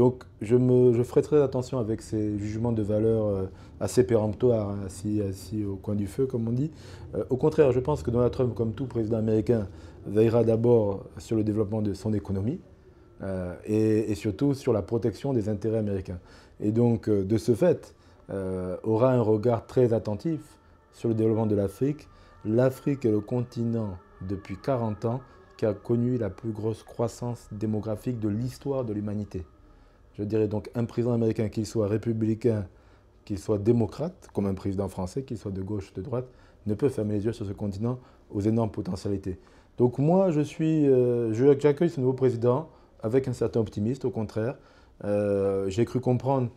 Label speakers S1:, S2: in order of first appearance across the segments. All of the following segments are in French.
S1: Donc je ferai très attention avec ces jugements de valeur assez péremptoires, hein, assis au coin du feu, comme on dit. Au contraire, je pense que Donald Trump, comme tout président américain, veillera d'abord sur le développement de son économie et surtout sur la protection des intérêts américains. Et donc, de ce fait, aura un regard très attentif sur le développement de l'Afrique. L'Afrique est le continent depuis 40 ans qui a connu la plus grosse croissance démographique de l'histoire de l'humanité. Je dirais donc un président américain, qu'il soit républicain, qu'il soit démocrate, comme un président français, qu'il soit de gauche ou de droite, ne peut fermer les yeux sur ce continent aux énormes potentialités. Donc moi, j'accueille ce nouveau président avec un certain optimisme, au contraire. J'ai cru comprendre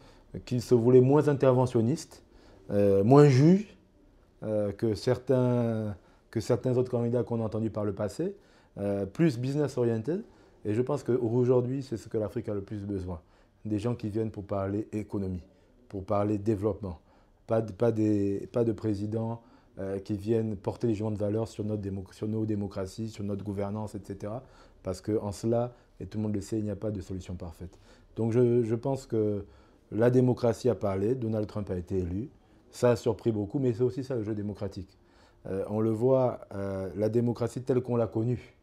S1: qu'il se voulait moins interventionniste, moins juge que certains autres candidats qu'on a entendus par le passé, plus business oriented. Et je pense qu'aujourd'hui, c'est ce que l'Afrique a le plus besoin. Des gens qui viennent pour parler économie, pour parler développement. Pas de présidents qui viennent porter les jugements de valeur sur nos démocraties, sur notre gouvernance, etc. Parce qu'en cela, et tout le monde le sait, il n'y a pas de solution parfaite. Donc je pense que la démocratie a parlé, Donald Trump a été élu. Ça a surpris beaucoup, mais c'est aussi ça le jeu démocratique. On le voit, la démocratie telle qu'on l'a connue,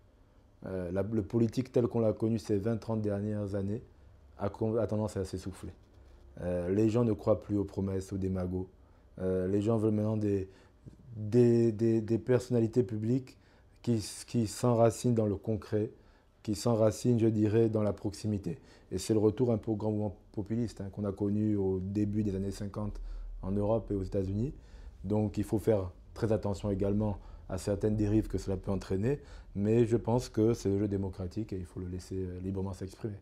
S1: le politique tel qu'on l'a connu ces 20-30 dernières années, a tendance à s'essouffler. Les gens ne croient plus aux promesses, aux démagos. Les gens veulent maintenant des personnalités publiques qui s'enracinent dans le concret, qui s'enracinent, je dirais, dans la proximité. Et c'est le retour un peu au grand mouvement populiste qu'on a connu au début des années 50 en Europe et aux États-Unis. Donc il faut faire très attention également à certaines dérives que cela peut entraîner, mais je pense que c'est le jeu démocratique et il faut le laisser librement s'exprimer.